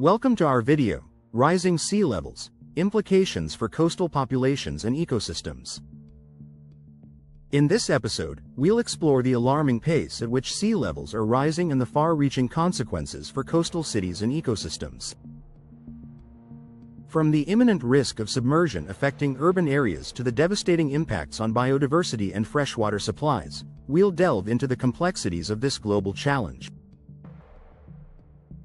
Welcome to our video, Rising Sea Levels, Implications for Coastal Populations and Ecosystems. In this episode, we'll explore the alarming pace at which sea levels are rising and the far-reaching consequences for coastal cities and ecosystems. From the imminent risk of submersion affecting urban areas to the devastating impacts on biodiversity and freshwater supplies, we'll delve into the complexities of this global challenge.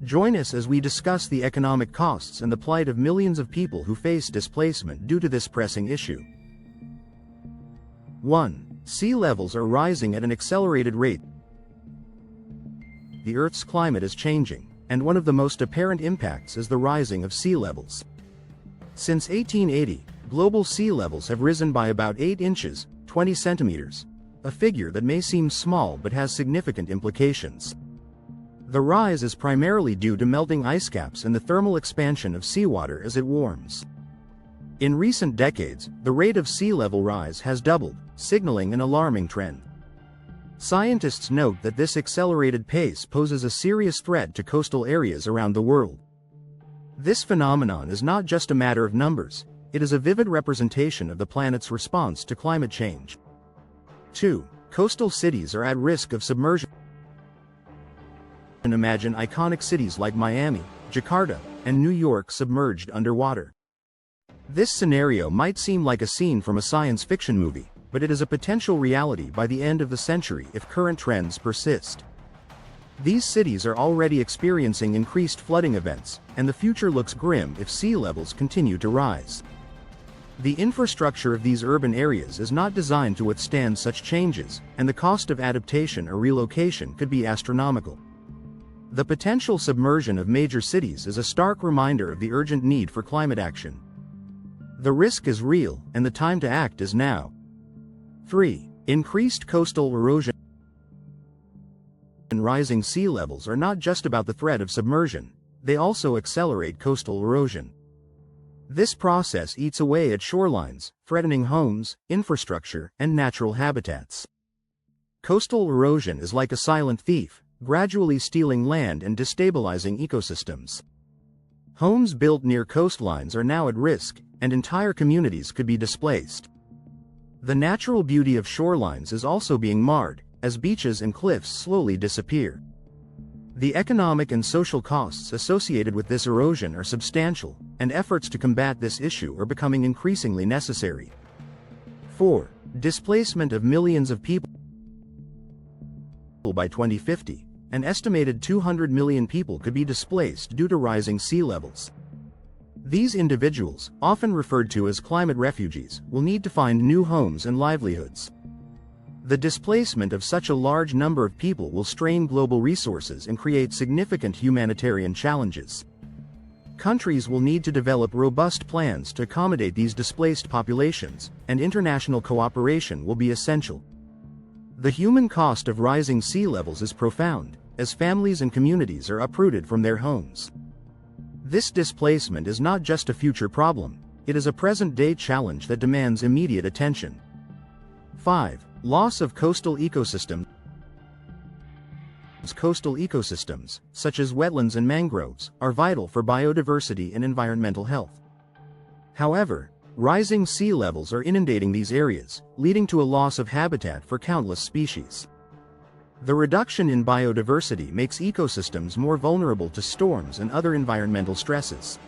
Join us as we discuss the economic costs and the plight of millions of people who face displacement due to this pressing issue. 1. Sea levels are rising at an accelerated rate. The Earth's climate is changing, and one of the most apparent impacts is the rising of sea levels. Since 1880, global sea levels have risen by about 8 inches, 20 centimeters, a figure that may seem small but has significant implications. The rise is primarily due to melting ice caps and the thermal expansion of seawater as it warms. In recent decades, the rate of sea level rise has doubled, signaling an alarming trend. Scientists note that this accelerated pace poses a serious threat to coastal areas around the world. This phenomenon is not just a matter of numbers, it is a vivid representation of the planet's response to climate change. 2. Coastal cities are at risk of submersion. Imagine iconic cities like Miami, Jakarta, and New York submerged underwater. This scenario might seem like a scene from a science fiction movie, but it is a potential reality by the end of the century if current trends persist. These cities are already experiencing increased flooding events, and the future looks grim if sea levels continue to rise. The infrastructure of these urban areas is not designed to withstand such changes, and the cost of adaptation or relocation could be astronomical. The potential submersion of major cities is a stark reminder of the urgent need for climate action. The risk is real, and the time to act is now. 3. Increased coastal erosion. Rising sea levels are not just about the threat of submersion, they also accelerate coastal erosion. This process eats away at shorelines, threatening homes, infrastructure, and natural habitats. Coastal erosion is like a silent thief, gradually stealing land and destabilizing ecosystems. Homes built near coastlines are now at risk, and entire communities could be displaced. The natural beauty of shorelines is also being marred, as beaches and cliffs slowly disappear. The economic and social costs associated with this erosion are substantial, and efforts to combat this issue are becoming increasingly necessary. 4. Displacement of millions of people. By 2050, an estimated 200 million people could be displaced due to rising sea levels. These individuals, often referred to as climate refugees, will need to find new homes and livelihoods. The displacement of such a large number of people will strain global resources and create significant humanitarian challenges. Countries will need to develop robust plans to accommodate these displaced populations, and international cooperation will be essential. The human cost of rising sea levels is profound, as families and communities are uprooted from their homes. This displacement is not just a future problem, it is a present-day challenge that demands immediate attention. 5. Loss of coastal ecosystems. Coastal ecosystems, such as wetlands and mangroves, are vital for biodiversity and environmental health. However, rising sea levels are inundating these areas, leading to a loss of habitat for countless species. The reduction in biodiversity makes ecosystems more vulnerable to storms and other environmental stresses.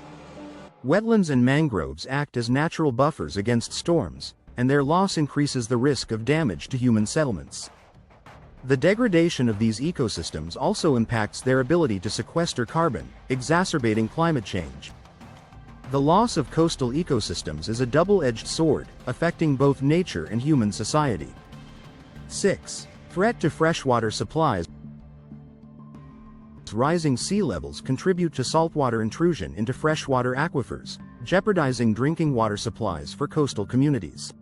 Wetlands and mangroves act as natural buffers against storms, and their loss increases the risk of damage to human settlements. The degradation of these ecosystems also impacts their ability to sequester carbon, exacerbating climate change. The loss of coastal ecosystems is a double-edged sword, affecting both nature and human society. 6. Threat to freshwater supplies. Rising sea levels contribute to saltwater intrusion into freshwater aquifers, jeopardizing drinking water supplies for coastal communities.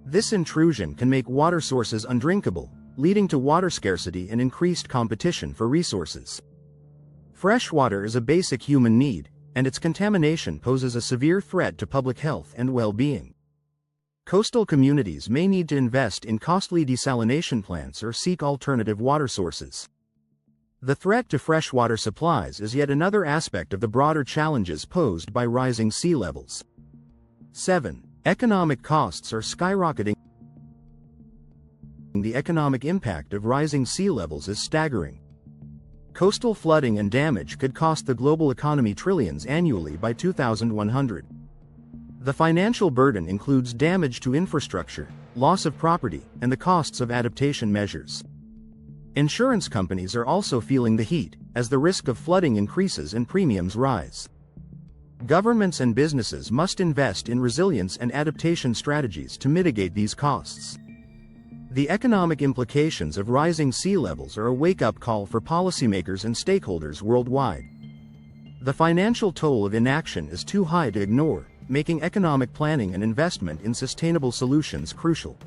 This intrusion can make water sources undrinkable, leading to water scarcity and increased competition for resources. Fresh water is a basic human need, and its contamination poses a severe threat to public health and well-being. Coastal communities may need to invest in costly desalination plants or seek alternative water sources. The threat to freshwater supplies is yet another aspect of the broader challenges posed by rising sea levels. 7. Economic costs are skyrocketing. The economic impact of rising sea levels is staggering. Coastal flooding and damage could cost the global economy trillions annually by 2100. The financial burden includes damage to infrastructure, loss of property, and the costs of adaptation measures. Insurance companies are also feeling the heat, as the risk of flooding increases and premiums rise. Governments and businesses must invest in resilience and adaptation strategies to mitigate these costs. The economic implications of rising sea levels are a wake-up call for policymakers and stakeholders worldwide. The financial toll of inaction is too high to ignore, making economic planning and investment in sustainable solutions crucial.